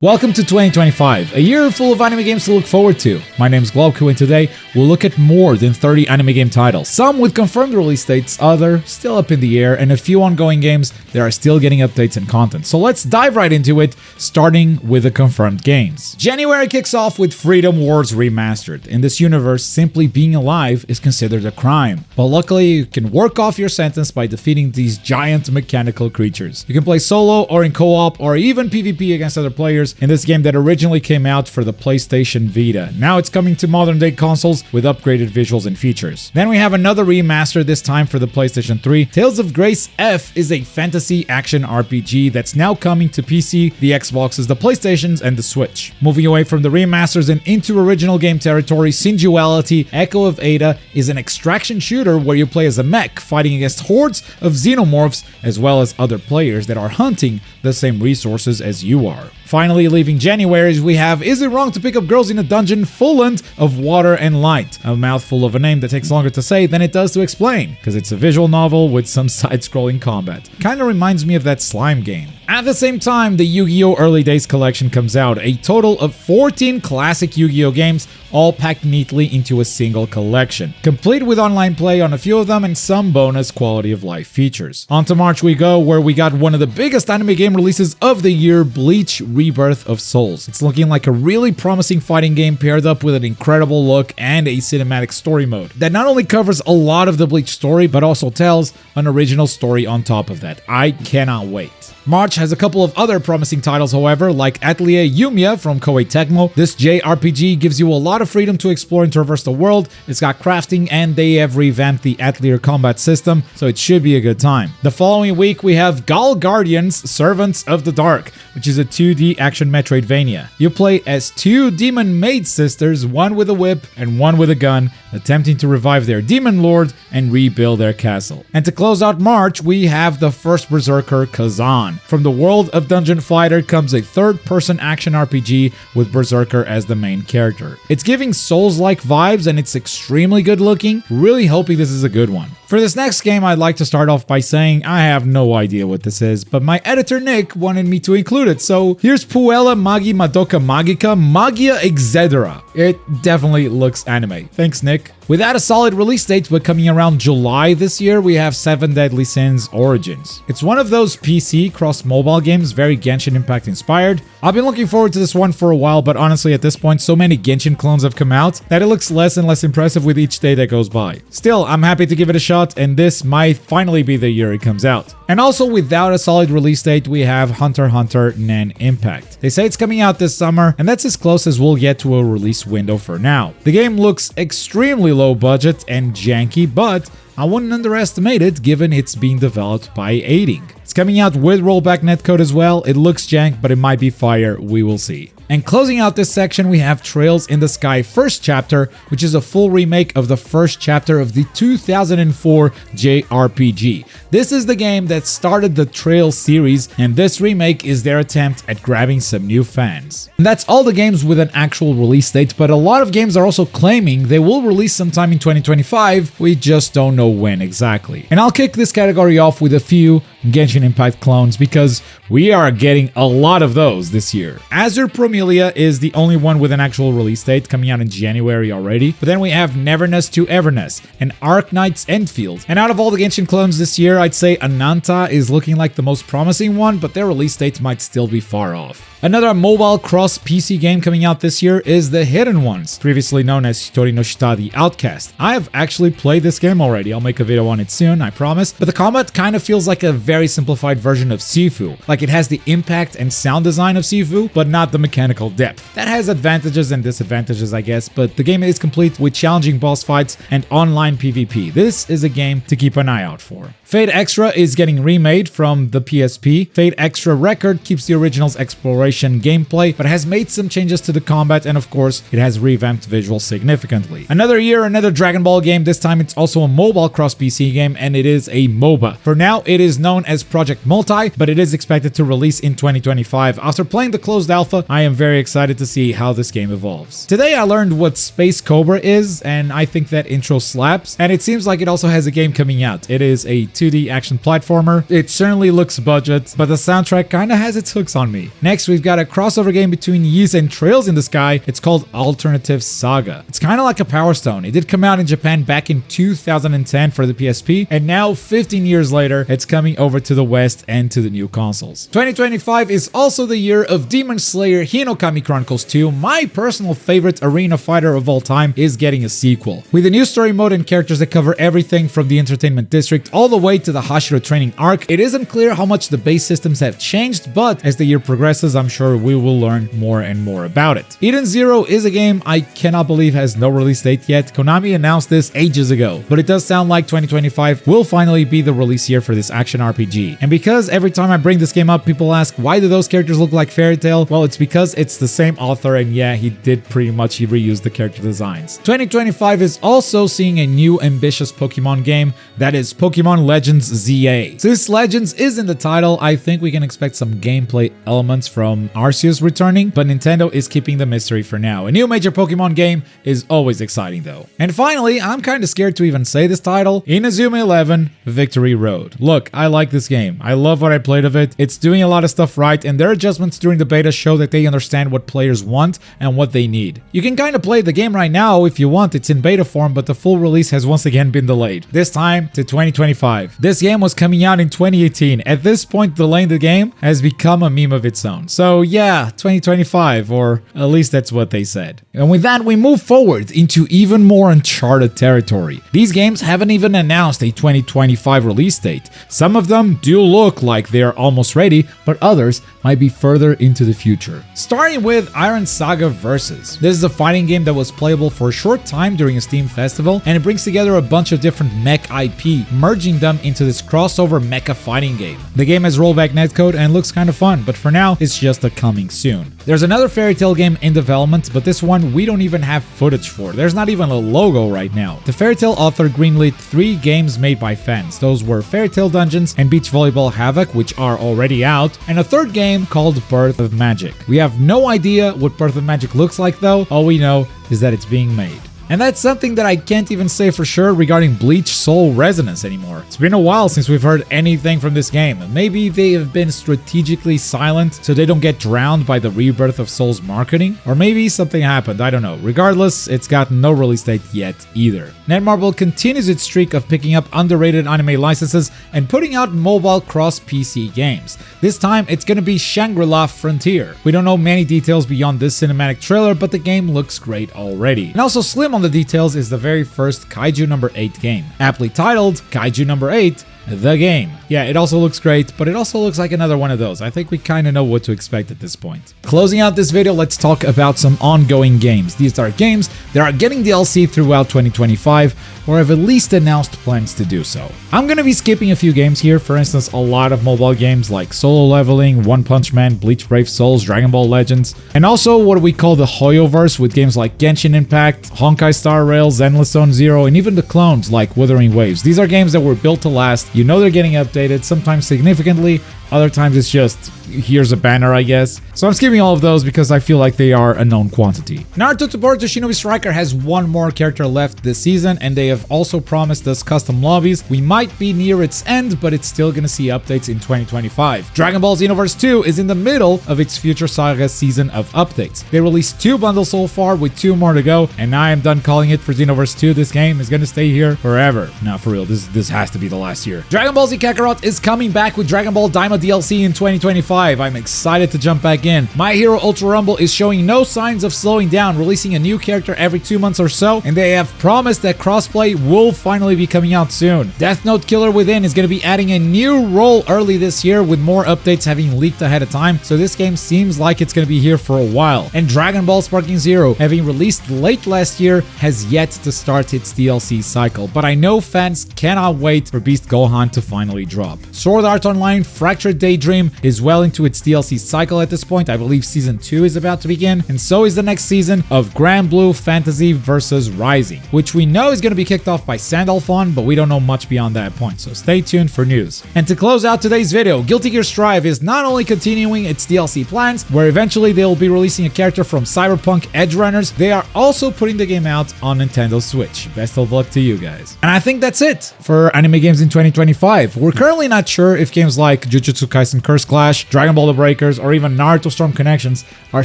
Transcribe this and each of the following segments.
Welcome to 2025, a year full of anime games to look forward to. My name is Globku and today we'll look at more than 30 anime game titles, some with confirmed release dates, others still up in the air, and a few ongoing games that are still getting updates and content. So let's dive right into it, starting with the confirmed games. January kicks off with Freedom Wars Remastered. In this universe, simply being alive is considered a crime, but luckily you can work off your sentence by defeating these giant mechanical creatures. You can play solo or in co-op or even PvP against other players in this game that originally came out for the PlayStation Vita. Now it's coming to modern day consoles with upgraded visuals and features. Then we have another remaster, this time for the PlayStation 3. Tales of Grace F is a fantasy action RPG that's now coming to PC, the Xboxes, the PlayStations, and the Switch. Moving away from the remasters and into original game territory, Synduality Echo of Ada is an extraction shooter where you play as a mech fighting against hordes of xenomorphs as well as other players that are hunting the same resources as you are. Finally, leaving January, we have Is It Wrong to Pick Up Girls in a Dungeon Full of Water and Light? A mouthful of a name that takes longer to say than it does to explain, because it's a visual novel with some side-scrolling combat. Kinda reminds me of that slime game. At the same time, the Yu-Gi-Oh! Early Days collection comes out, a total of 14 classic Yu-Gi-Oh! Games, all packed neatly into a single collection, complete with online play on a few of them and some bonus quality of life features. On to March we go, where we got one of the biggest anime game releases of the year, Bleach Rebirth of Souls. It's looking like a really promising fighting game paired up with an incredible look and a cinematic story mode that not only covers a lot of the Bleach story, but also tells an original story on top of that. I cannot wait. March has a couple of other promising titles, however, like Atelier Yumia from Koei Tecmo. This JRPG gives you a lot of freedom to explore and traverse the world. It's got crafting and they have revamped the Atelier combat system, so it should be a good time. The following week we have Gal Guardians Servants of the Dark, which is a 2D action Metroidvania. You play as two demon maid sisters, one with a whip and one with a gun, attempting to revive their demon lord and rebuild their castle. And to close out March, we have the first Berserker, Khazan. From the world of Dungeon Fighter comes a third-person action RPG with Berserker as the main character. It's giving Souls-like vibes and it's extremely good looking. Really hoping this is a good one. For this next game, I'd like to start off by saying I have no idea what this is, but my editor Nick wanted me to include it, so here's Puella Magi Madoka Magica Magia Etc. It definitely looks anime. Thanks, Nick. Without a solid release date, but coming around July this year, we have 7 Deadly Sins Origins. It's one of those PC cross-mobile games, very Genshin Impact inspired. I've been looking forward to this one for a while, but honestly at this point, so many Genshin clones have come out that it looks less and less impressive with each day that goes by. Still, I'm happy to give it a shot, and this might finally be the year it comes out. And also, without a solid release date, we have Hunter x Hunter Nen Impact. They say it's coming out this summer, and that's as close as we'll get to a release window for now. The game looks extremely low budget and janky, but I wouldn't underestimate it given it's being developed by Aiding. It's coming out with rollback netcode as well. It looks jank, but it might be fire. We will see. And closing out this section, we have Trails in the Sky First Chapter, which is a full remake of the first chapter of the 2004 JRPG. This is the game that started the Trails series, and this remake is their attempt at grabbing some new fans. And that's all the games with an actual release date, but a lot of games are also claiming they will release sometime in 2025, we just don't know when exactly. And I'll kick this category off with a few Genshin Impact clones because we are getting a lot of those this year. Azure Promelia is the only one with an actual release date, coming out in January already. But then we have Neverness to Everness and Arknight's Endfield. And out of all the Genshin clones this year, I'd say Ananta is looking like the most promising one, but their release date might still be far off. Another mobile cross-PC game coming out this year is The Hidden Ones, previously known as Hitori no Shita the Outcast. I have actually played this game already, I'll make a video on it soon, I promise, but the combat kind of feels like a very simplified version of Sifu. Like it has the impact and sound design of Sifu, but not the mechanical depth. That has advantages and disadvantages, I guess, but the game is complete with challenging boss fights and online PvP. This is a game to keep an eye out for. Fate Extra is getting remade from the PSP. Fate Extra Record keeps the original's exploration gameplay, but has made some changes to the combat, and of course, it has revamped visuals significantly. Another year, another Dragon Ball game. This time it's also a mobile cross-PC game, and it is a MOBA. For now, it is known as Project Multi, but it is expected to release in 2025. After playing the closed alpha, I am very excited to see how this game evolves. Today, I learned what Space Cobra is, and I think that intro slaps, and it seems like it also has a game coming out. It is a 2D action platformer. It certainly looks budget, but the soundtrack kinda has its hooks on me. Next, we've we've got a crossover game between Ys and Trails in the Sky. It's called Alternative Saga. It's kind of like a Power Stone. It did come out in Japan back in 2010 for the PSP, and now 15 years later, it's coming over to the West and to the new consoles. 2025 is also the year of Demon Slayer Hinokami Chronicles 2. My personal favorite arena fighter of all time is getting a sequel. With a new story mode and characters that cover everything from the entertainment district all the way to the Hashira training arc, it isn't clear how much the base systems have changed, but as the year progresses, I'm sure we will learn more and more about it. Eden Zero is a game I cannot believe has no release date yet. Konami announced this ages ago, but it does sound like 2025 will finally be the release year for this action RPG. And because every time I bring this game up, people ask, why do those characters look like Fairy Tail? Well, it's because it's the same author, and yeah, he did pretty much reuse the character designs. 2025 is also seeing a new ambitious Pokemon game, that is Pokemon Legends ZA. Since Legends is in the title, I think we can expect some gameplay elements from Arceus returning, but Nintendo is keeping the mystery for now. A new major Pokemon game is always exciting though. And finally, I'm kind of scared to even say this title, Inazuma 11 Victory Road. Look, I like this game. I love what I played of it. It's doing a lot of stuff right, and their adjustments during the beta show that they understand what players want and what they need. You can kind of play the game right now if you want. It's in beta form, but the full release has once again been delayed. This time to 2025. This game was coming out in 2018. At this point, delaying the game has become a meme of its own. So yeah, 2025, or at least that's what they said. And with that, we move forward into even more uncharted territory. These games haven't even announced a 2025 release date. Some of them do look like they're almost ready, but others might be further into the future. Starting with Iron Saga Versus. This is a fighting game that was playable for a short time during a Steam festival, and it brings together a bunch of different mech IP, merging them into this crossover mecha fighting game. The game has rollback netcode and looks kind of fun, but for now, it's just a coming soon. There's another Fairy Tail game in development, but this one we don't even have footage for. There's not even a logo right now. The Fairy Tail author greenlit 3 games made by fans. Those were Fairy Tail Dungeons and Beach Volleyball Havoc, which are already out, and a third game called Birth of Magic. We have no idea what Birth of Magic looks like though. All we know is that it's being made. And that's something that I can't even say for sure regarding Bleach Soul Resonance anymore. It's been a while since we've heard anything from this game. Maybe they have been strategically silent so they don't get drowned by the Rebirth of Souls marketing, or maybe something happened, I don't know. Regardless, it's got no release date yet either. Netmarble continues its streak of picking up underrated anime licenses and putting out mobile cross-PC games. This time, it's gonna be Shangri-La Frontier. We don't know many details beyond this cinematic trailer, but the game looks great already. And also slim on the details is the very first Kaiju number 8 game, aptly titled Kaiju number 8, the game. Yeah, it also looks great, but it also looks like another one of those. I think we kind of know what to expect at this point. Closing out this video, let's talk about some ongoing games. These are games that are getting DLC throughout 2025, or have at least announced plans to do so. I'm gonna be skipping a few games here, for instance, a lot of mobile games like Solo Leveling, One Punch Man, Bleach Brave Souls, Dragon Ball Legends, and also what we call the Hoyoverse with games like Genshin Impact, Honkai Star Rail, Endless Zone Zero, and even the clones like Wuthering Waves. These are games that were built to last. You know they're getting updated, sometimes significantly, other times it's just, here's a banner, I guess. So I'm skipping all of those because I feel like they are a known quantity. Naruto to Boruto Shinobi Striker has one more character left this season, and they have also promised us custom lobbies. We might be near its end, but it's still gonna see updates in 2025. Dragon Ball Xenoverse 2 is in the middle of its Future Saga season of updates. They released 2 bundles so far, with 2 more to go, and I am done calling it for Xenoverse 2. This game is gonna stay here forever. Now, for real, this has to be the last year. Dragon Ball Z Kakarot is coming back with Dragon Ball Daima DLC in 2025. I'm excited to jump back in. My Hero Ultra Rumble is showing no signs of slowing down, releasing a new character every 2 months or so, and they have promised that crossplay will finally be coming out soon. Death Note Killer Within is going to be adding a new role early this year, with more updates having leaked ahead of time, so this game seems like it's going to be here for a while. And Dragon Ball Sparking Zero, having released late last year, has yet to start its DLC cycle, but I know fans cannot wait for Beast Gohan to finally drop. Sword Art Online Fractured Daydream is well into its DLC cycle at this point. I believe Season 2 is about to begin, and so is the next season of Grand Blue Fantasy vs. Rising, which we know is going to be kicked off by Sandalphon, but we don't know much beyond that point, so stay tuned for news. And to close out today's video, Guilty Gear Strive is not only continuing its DLC plans, where eventually they will be releasing a character from Cyberpunk Edge Runners, they are also putting the game out on Nintendo Switch. Best of luck to you guys. And I think that's it for anime games in 2025. We're currently not sure if games like Jujutsu Jujutsu Kaisen Curse Clash, Dragon Ball The Breakers, or even Naruto Storm Connections are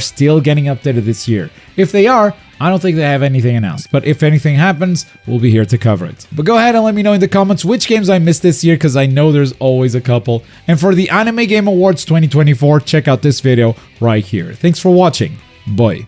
still getting updated this year. If they are, I don't think they have anything announced, but if anything happens, we'll be here to cover it. But go ahead and let me know in the comments which games I missed this year, because I know there's always a couple. And for the Anime Game Awards 2024, check out this video right here. Thanks for watching. Bye.